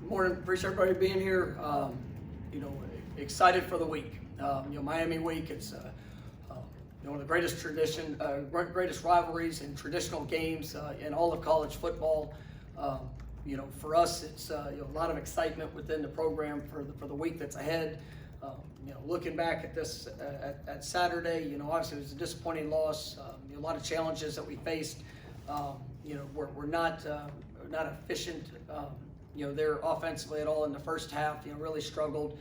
Good morning. Appreciate everybody being here. Excited for the week. Miami week. It's one of the greatest greatest rivalries and traditional games in all of college football. For us, it's a lot of excitement within the program for the week that's ahead. Looking back at this at Saturday, obviously it was a disappointing loss. A lot of challenges that we faced. We're not efficient. They're offensively at all in the first half. Really struggled.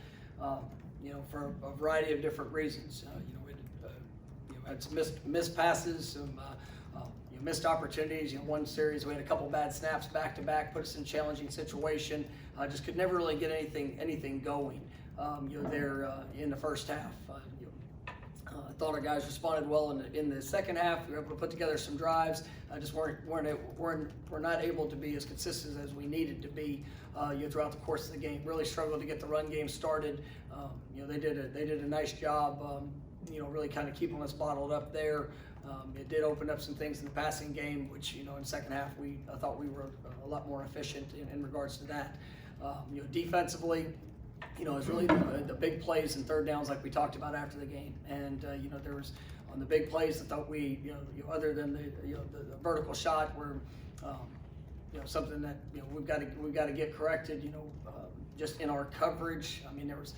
For a variety of different reasons. We had some missed passes, some missed opportunities. One series we had a couple bad snaps back to back, put us in a challenging situation. Just could never really get anything going. There in the first half. I thought our guys responded well in the second half. We were able to put together some drives. Just we're not able to be as consistent as we needed to be throughout the course of the game. Really struggled to get the run game started. They did a nice job. Really kind of keeping us bottled up there. It did open up some things in the passing game, which in the second half I thought we were a lot more efficient in regards to that. Defensively. It's really the big plays and third downs like we talked about after the game. And, there was on the big plays, I thought we, other than the vertical shot where, something that, we've got to get corrected, just in our coverage. I mean, there was,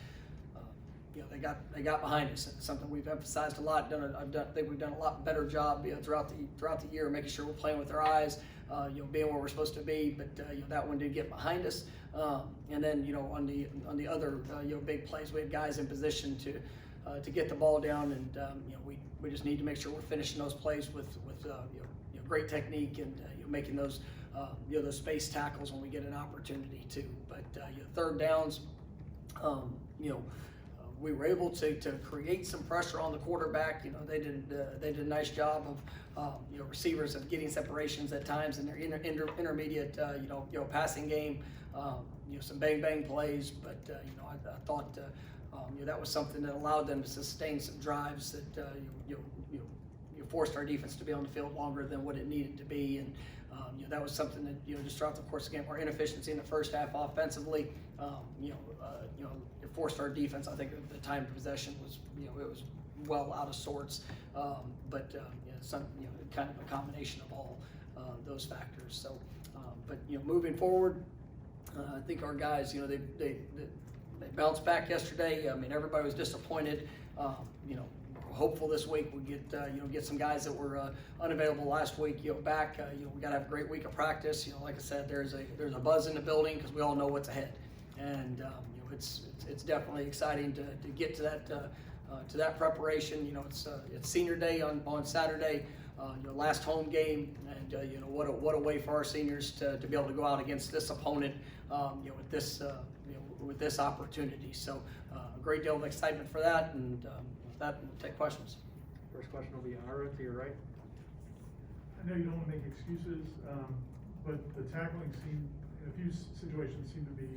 they got behind us. It's something we've emphasized a lot. I think we've done a lot better job, throughout the year, making sure we're playing with our eyes, being where we're supposed to be. But that one did get behind us. And then on the other big plays, we had guys in position to get the ball down, and we just need to make sure we're finishing those plays with great technique and making those those space tackles when we get an opportunity to. But third downs, we were able to create some pressure on the quarterback. They did a nice job of receivers of getting separations at times in their intermediate passing game. Some bang plays, but I thought that was something that allowed them to sustain some drives that forced our defense to be on the field longer than what it needed to be, and that was something that just throughout the course of the game, our inefficiency in the first half offensively, it forced our defense. I think the time of possession was it was well out of sorts, but kind of a combination of all those factors. So, but moving forward. I think our guys, they bounced back yesterday. I mean, everybody was disappointed. We're hopeful this week we get some guys that were unavailable last week, back. We got to have a great week of practice. Like I said, there's a buzz in the building because we all know what's ahead, and it's definitely exciting to get to that preparation. It's senior day on Saturday. Last home game, and what a way for our seniors to be able to go out against this opponent, with this opportunity. So a great deal of excitement for that, and with that, we'll take questions. First question will be Ira to your right. I know you don't want to make excuses, but the tackling in a few situations seem to be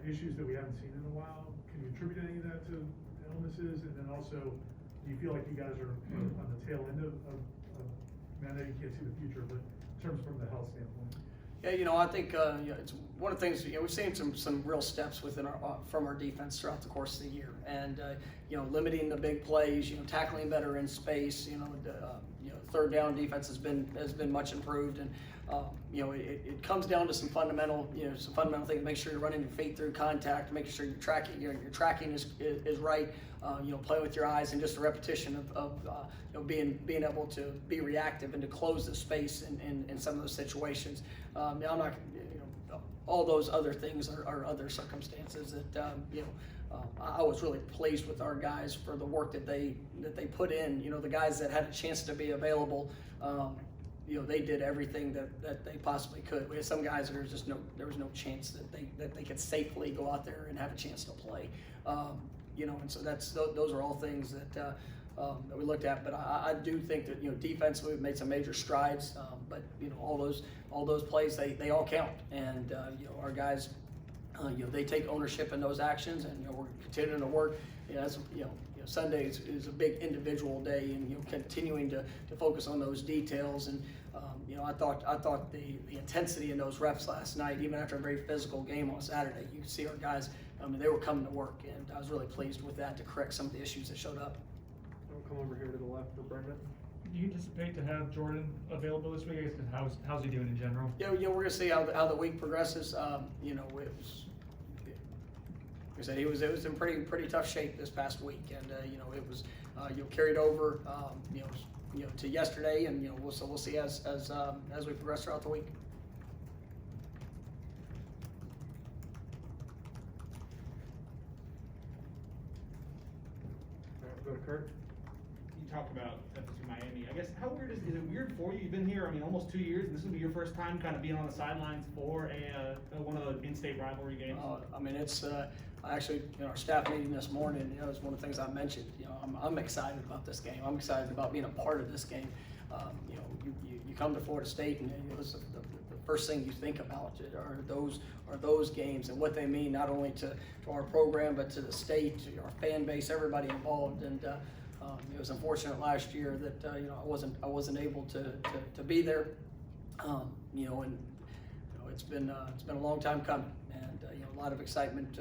issues that we haven't seen in a while. Can you attribute any of that to illnesses? And then also, do you feel like you guys are on the tail end of I know you can't see the future, but in terms from the health standpoint? Yeah, I think it's one of the things. We've seen some real steps from our defense throughout the course of the year, and limiting the big plays, tackling better in space. Third down defense has been much improved, and it comes down to some fundamental things. Make sure you're running your feet through contact, making sure your tracking is right. Play with your eyes, and just a repetition of being able to be reactive and to close the space in some of those situations. I'm not, all those other things are other circumstances that I was really pleased with our guys for the work that they put in. The guys that had a chance to be available. They did everything that they possibly could. We had some guys that there was no chance that they could safely go out there and have a chance to play. And so those are all things that we looked at. But I do think that defensively we've made some major strides. But all those plays they all count, and our guys they take ownership in those actions, and we're continuing to work. Sunday is a big individual day, and continuing to focus on those details, and I thought the intensity in those reps last night, even after a very physical game on Saturday, you could see our guys. They were coming to work, and I was really pleased with that to correct some of the issues that showed up. I'll come over here to the left for Brendan. Do you anticipate to have Jordan available this week? I guess, how's he doing in general? Yeah, we're gonna see how the week progresses. It was. Like I said, it was in pretty tough shape this past week, and it was carried over to yesterday, and we'll see as we progress throughout the week. All right, we'll go to Kurt. You talked about FSU Miami. I guess, how weird is it weird for you? You've been here, almost 2 years, and this will be your first time kind of being on the sidelines for one of the in-state rivalry games? It's actually, our staff meeting this morning, it's one of the things I mentioned. I'm excited about this game. I'm excited about being a part of this game. You come to Florida State, and the first thing you think about are those games and what they mean not only to our program but to the state, to our fan base, everybody involved. And it was unfortunate last year that I wasn't able to be there. It's been a long time coming, and a lot of excitement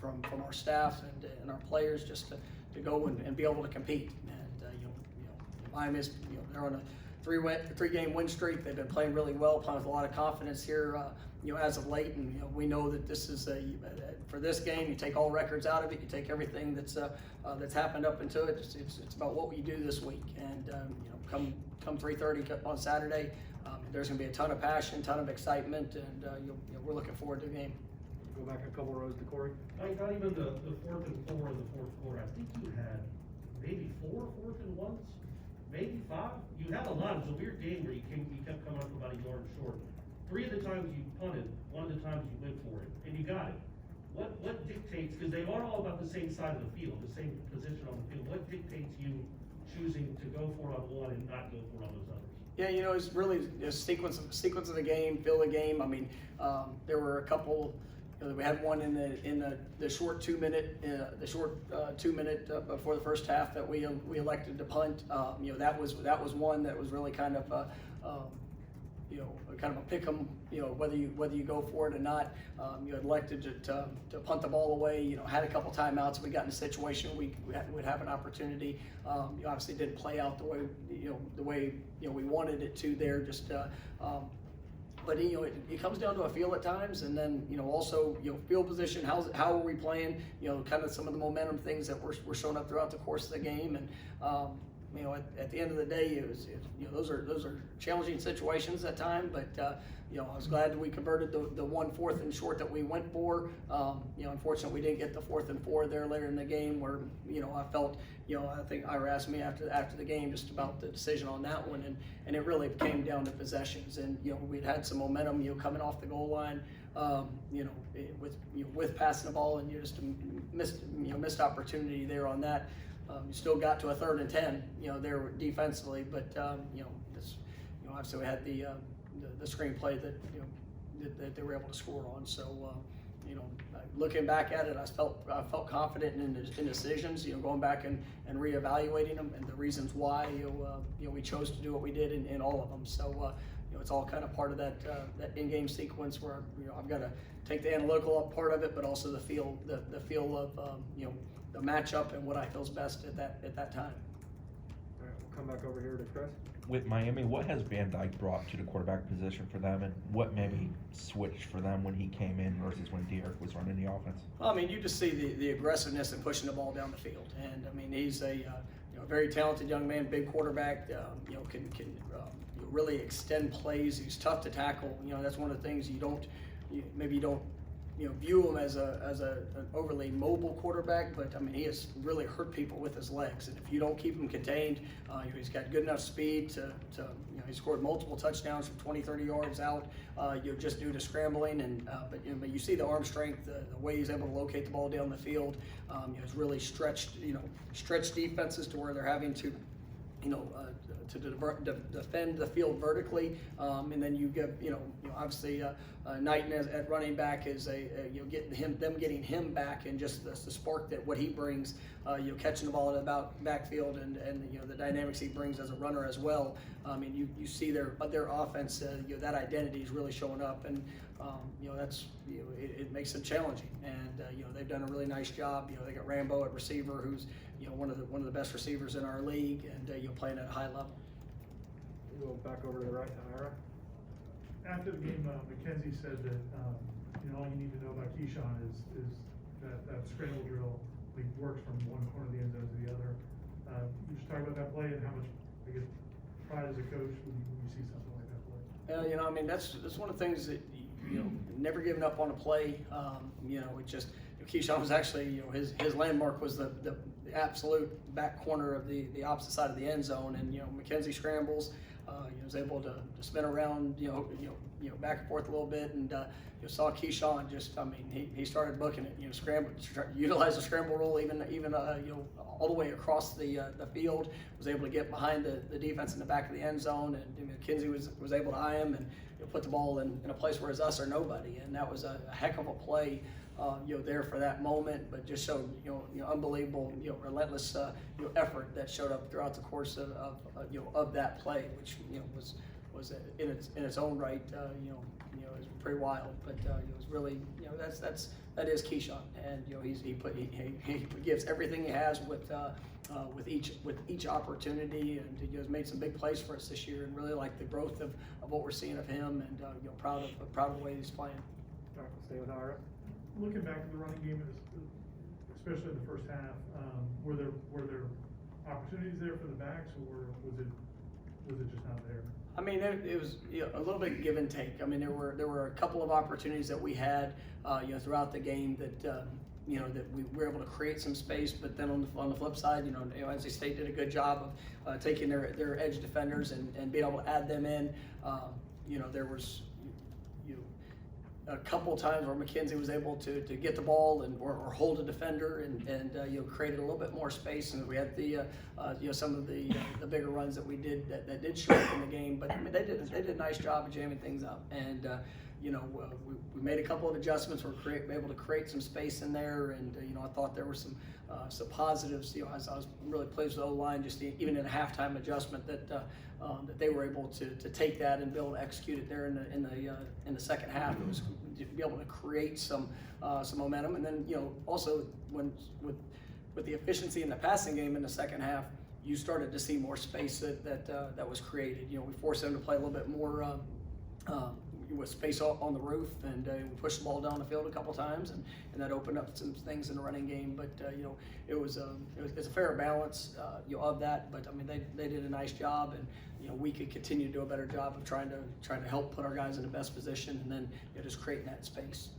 from our staff and our players just to go and be able to compete. And Miami's they're on a three-game win streak. They've been playing really well, playing with a lot of confidence here as of late. And we know that this is for this game. You take all records out of it. You take everything that's happened up into it. It's about what we do this week. And come 3:30 on Saturday, there's going to be a ton of passion, ton of excitement, and we're looking forward to the game. Go back a couple rows to Corey. Not even the 4th and 4 in the fourth quarter. I think you had maybe 4 4th and 1s, maybe 5. You had a lot. It was a weird game where you kept coming up about a yard short. 3 of the times you punted, 1 of the times you went for it, and you got it. What dictates, because they are all about the same side of the field, the same position on the field, what dictates you choosing to go for it on one and not go for it on those others? Yeah, it's really a sequence of the game, feel the game. There were a couple. We had one in the short 2 minute, before the first half that we elected to punt. That was one that was really kind of kind of a pick 'em. Whether you go for it or not. You had elected to punt the ball away. Had a couple timeouts. We got in a situation we'd have an opportunity. Obviously didn't play out the way we wanted it to there. But it comes down to a feel at times, and then also field position. How are we playing? Kind of some of the momentum things that were showing up throughout the course of the game, and at the end of the day, those are challenging situations at time. But I was glad that we converted the 1 4th and short that we went for. Unfortunately, we didn't get the 4th and 4 there later in the game, where I felt I think Ira asked me after the game just about the decision on that one, and it really came down to possessions. And we'd had some momentum coming off the goal line, with passing the ball, and you just missed opportunity there on that. You still got to a 3rd and 10, there defensively, but obviously we had the screenplay that they were able to score on. So looking back at it, I felt confident in decisions. Going back and reevaluating them and the reasons why we chose to do what we did in all of them. So it's all kind of part of that in-game sequence where I've got to take the analytical part of it, but also the feel of the matchup and what I feel is best at that time. All right, we'll come back over here to Chris. With Miami, what has Van Dyke brought to the quarterback position for them, and what maybe switched for them when he came in versus when Derek was running the offense? You just see the aggressiveness and pushing the ball down the field, and he's a very talented young man, big quarterback. Can really extend plays. He's tough to tackle. That's one of the things you don't view him as an overly mobile quarterback, but he has really hurt people with his legs. And if you don't keep him contained, he's got good enough speed to he scored multiple touchdowns from 20, 30 yards out, just due to scrambling. And but you see the arm strength, the way he's able to locate the ball down the field. He's really stretched defenses to where they're having to to defend the field vertically, and then you get, obviously Knighton at running back is getting him back, and just the spark that what he brings, catching the ball in the backfield, and the dynamics he brings as a runner as well. I mean, you see their offense, that identity is really showing up, and that's it makes them challenging, and they've done a really nice job. They got Rambo at receiver, who's one of the best receivers in our league, and playing at a high level. We'll go back over to the right to Ira. After the game, McKenzie said that, all you need to know about Keyshawn is that scramble drill, he works from one corner of the end zone to the other. You just talk about that play and how much, I guess, pride as a coach when you see something like that play. I mean, that's one of the things that, never giving up on a play. It just, Keyshawn was actually, his landmark was the absolute back corner of the opposite side of the end zone, and McKenzie scrambles, was able to spin around, back and forth a little bit, and saw Keyshawn just, I mean, he started booking it, scramble, utilize the scramble rule, even all the way across the field, was able to get behind the defense in the back of the end zone, and McKenzie was able to eye him and put the ball in a place where it's us or nobody, and that was a heck of a play. There for that moment, but just showed unbelievable relentless effort that showed up throughout the course of that play, which was in its own right it was pretty wild, but it was really that is Keyshawn, and he gives everything he has with each opportunity, and he has made some big plays for us this year, and really like the growth of what we're seeing of him, and proud of the way he's playing. All right, we'll stay with Ira. Looking back at the running game, especially in the first half, were there opportunities there for the backs, or was it just not there? I mean, it was a little bit give and take. I mean, there were a couple of opportunities that we had, throughout the game that that we were able to create some space. But then on the flip side, NC State did a good job of taking their edge defenders and being able to add them in. There was a couple times where McKenzie was able to get the ball or hold a defender and created a little bit more space, and we had the some of the bigger runs that we did that did show up in the game. But I mean, they did a nice job of jamming things up, and we made a couple of adjustments. We were able to create some space in there, and I thought there were some positives. I was really pleased with the O-line, just even in a halftime adjustment that they were able to take that and be able to execute it there in the second half. It was to be able to create some momentum, and then also with the efficiency in the passing game in the second half, you started to see more space that was created. We forced them to play a little bit more with space on the roof, and we pushed the ball down the field a couple times, and that opened up some things in the running game. But it's a fair balance of that. But I mean, they did a nice job, and we could continue to do a better job of trying to help put our guys in the best position, and then just creating that space.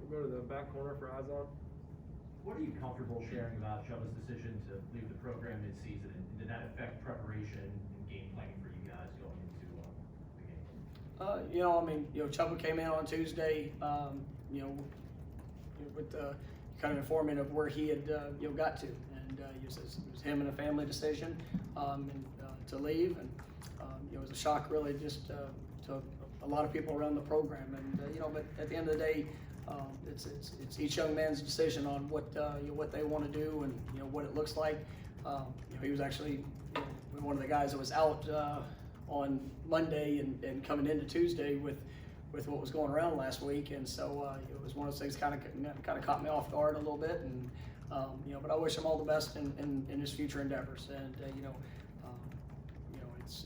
We'll go to the back corner for Azon. What are you comfortable sharing about Chubba's decision to leave the program mid-season, and did that affect preparation and game planning for you guys going into the game? I mean, Chubba came in on Tuesday, with kind of informing of where he had, got to, and it was him and a family decision, to leave, and it was a shock, really, just to a lot of people around the program, and but at the end of the day, it's each young man's decision on what they want to do, and what it looks like. He was actually one of the guys that was out on Monday and coming into Tuesday with what was going around last week, and so it was one of those things kind of caught me off guard a little bit, and but I wish him all the best in his future endeavors, and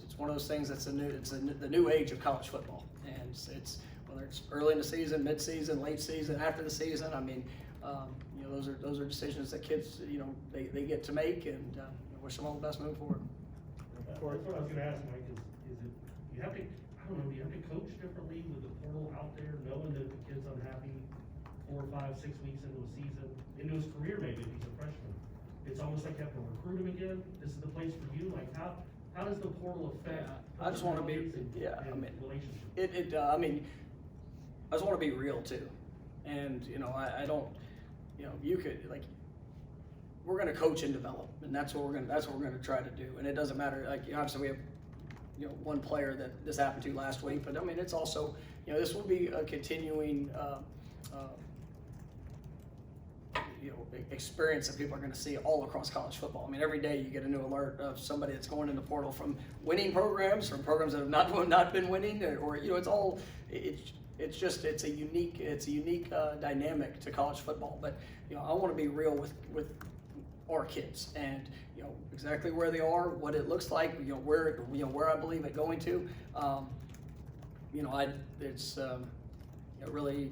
it's one of those things that's the new age of college football, and it's whether it's early in the season, mid-season, late season, after the season. I mean, those are decisions that kids they get to make, and I wish them all the best moving forward. That's what I was gonna ask, Mike, is it, you have to, I don't know, do you have to coach differently with the portal out there, knowing that the kid's unhappy 4, 5, 6 weeks into a season, into his career maybe if he's a freshman? It's almost like you have to recruit him again. This is the place for you. Like how does the portal affect? I just want to be, relationships? I mean, I just want to be real too, and I don't, you could, like, we're going to coach and develop, and that's what we're going to try to do. And it doesn't matter, like, obviously we have, one player that this happened to last week, but I mean, it's also, this will be a continuing, experience that people are going to see all across college football. I mean, every day you get a new alert of somebody that's going in the portal from winning programs, from programs that have not been winning, or it's all, it's just, it's a unique dynamic to college football. But I want to be real with our kids, and exactly where they are, what it looks like, where I believe it going to. It's really,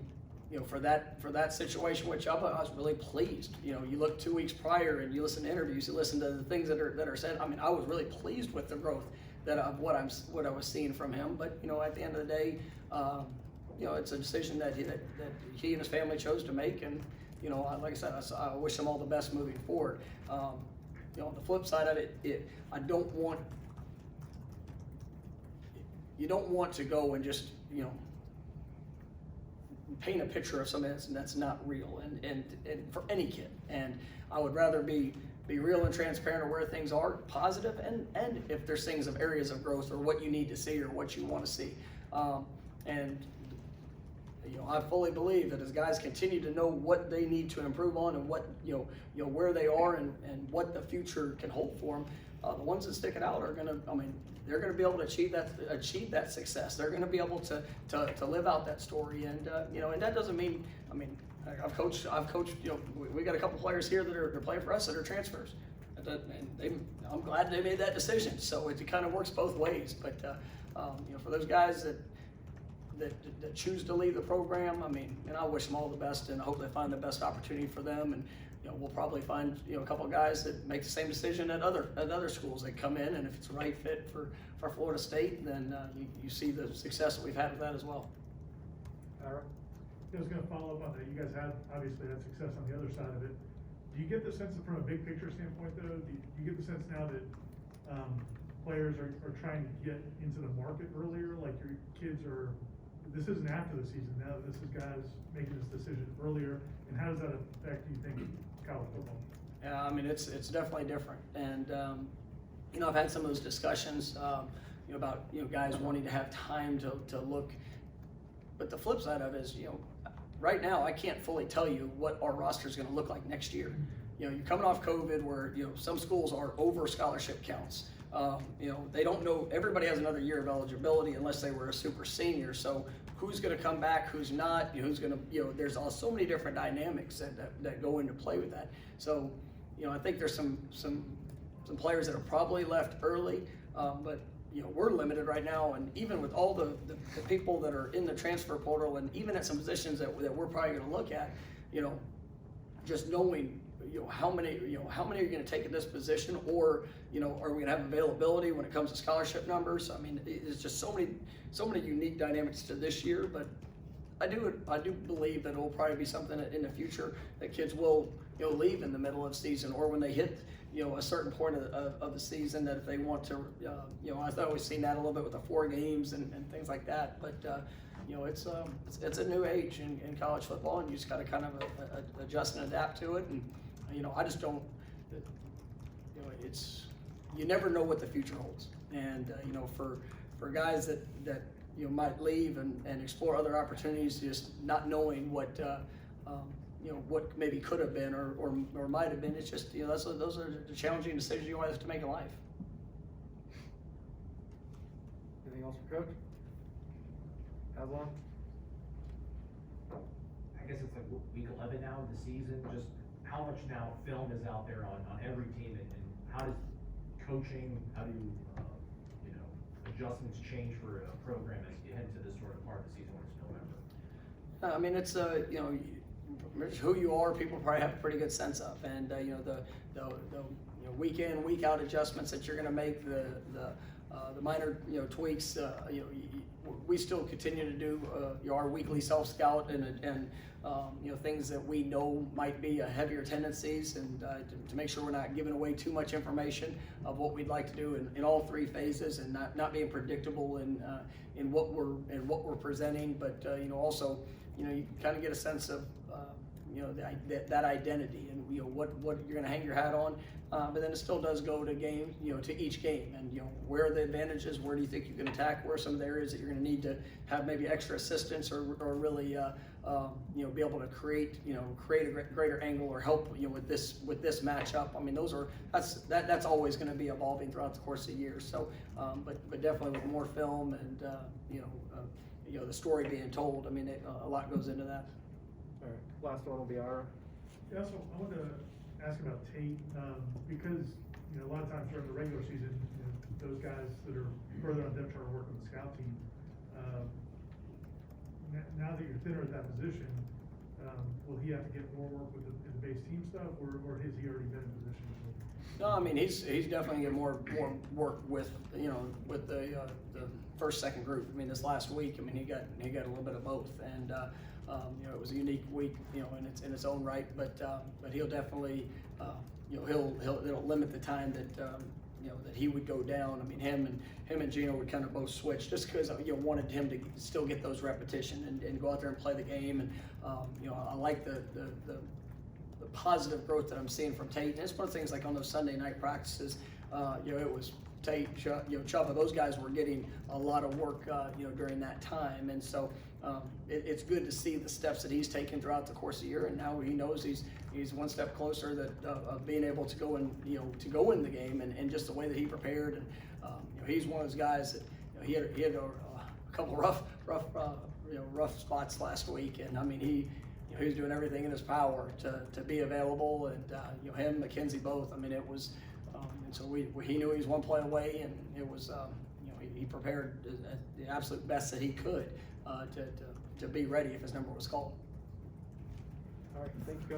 for that situation with Chubba, I was really pleased. You look 2 weeks prior and you listen to interviews, you listen to the things that are said. I mean, I was really pleased with the growth of what I was seeing from him. But at the end of the day, it's a decision that he and his family chose to make, and like I said, I wish him all the best moving forward. On the flip side of it, you don't want to go and just paint a picture of something that's not real, and for any kid. And I would rather be real and transparent of where things are, positive, and if there's things of areas of growth or what you need to see or what you want to see. I fully believe that as guys continue to know what they need to improve on and what where they are and what the future can hold for them, the ones that stick it out are they're gonna be able to achieve that success. They're gonna be able to live out that story, and and that doesn't mean, I've coached. We got a couple players here that are playing for us that are transfers, and I'm glad they made that decision. So it kind of works both ways. But for those guys that choose to leave the program, I wish them all the best, and I hope they find the best opportunity for them. And we'll probably find a couple of guys that make the same decision at other schools that come in, and if it's the right fit for Florida State, then you see the success that we've had with that as well. Ira? I was going to follow up on that. You guys have obviously had success on the other side of it. Do you get the sense that from a big picture standpoint, though, do you get the sense now that players are trying to get into the market earlier? Like your kids are, this isn't after the season now, this is guys making this decision earlier. And how does that affect, do you think, college football? Yeah, it's definitely different. And, I've had some of those discussions, about, guys wanting to have time to look. But the flip side of it is, right now I can't fully tell you what our roster is going to look like next year. You're coming off COVID where, some schools are over scholarship counts. They don't know, everybody has another year of eligibility unless they were a super senior. So who's going to come back, who's not, who's going to, there's so many different dynamics that go into play with that. So, I think there's some players that are probably left early, but we're limited right now, and even with all the people that are in the transfer portal, and even at some positions that we're probably going to look at, just knowing how many are you going to take in this position, or are we going to have availability when it comes to scholarship numbers? It's just so many unique dynamics to this year. But I do believe that it will probably be something that in the future that kids will leave in the middle of season, or when they hit a certain point of the season, that if they want to, I've always seen that a little bit with the 4 games and things like that. But it's a new age in college football, and you just got to kind of adjust and adapt to it. And I just don't, you never know what the future holds. And for guys that might leave and explore other opportunities, just not knowing what what maybe could have been or might have been. It's just, those are the challenging decisions you always have to make in life. Anything else for Coach? Aslan? I guess it's like week 11 now of the season. Just how much now film is out there on every team, and how does coaching, how do adjustments change for a program as you head into this sort of part of the season when it's November? It's who you are. People probably have a pretty good sense of, and the week in, week out adjustments that you're going to make, the minor tweaks. We still continue to do our weekly self scout and things that we know might be heavier tendencies, and to make sure we're not giving away too much information of what we'd like to do in all 3 phases, and not being predictable in what we're presenting. But also you kind of get a sense of you know, that identity and, you know, what you're gonna hang your hat on. But then it still does go to game, you know, to each game, and, you know, where are the advantages, where do you think you can attack, where are some of the areas that you're gonna need to have maybe extra assistance or really, you know, be able to create a greater angle or help, you know, with this matchup. I mean, that's always gonna be evolving throughout the course of the year. So, but definitely with more film and, you know, the story being told, I mean, a lot goes into that. All right, last one will be Ira. Yeah, so I wanted to ask about Tate, because, you know, a lot of times during the regular season, you know, those guys that are further on depth chart are working with the scout team. Now that you're thinner at that position, will he have to get more work with in the base team stuff, or has he already been in position? No, I mean, he's definitely getting more work with, you know, with the first, second group. I mean, this last week, I mean, he got a little bit of both, and you know, it was a unique week, you know, in its own right. But he'll definitely, you know, it'll limit the time that you know, that he would go down. I mean, him and Gino would kind of both switch, just because, you know, wanted him to still get those repetition and go out there and play the game. And you know, I like the positive growth that I'm seeing from Tate. And it's one of the things, like on those Sunday night practices, you know, it was Tate, you know, Chubba, those guys were getting a lot of work, you know, during that time. And so it's good to see the steps that he's taken throughout the course of the year. And now he knows he's one step closer of being able to go in, you know, to go in the game, and just the way that he prepared. And you know, he's one of those guys that, you know, he had a couple rough spots last week. And I mean, he was doing everything in his power to be available, and you know, him, McKenzie, both. I mean, it was, and so he knew he was one play away, and it was, you know, he prepared the absolute best that he could to be ready if his number was called. All right, thank you, guys.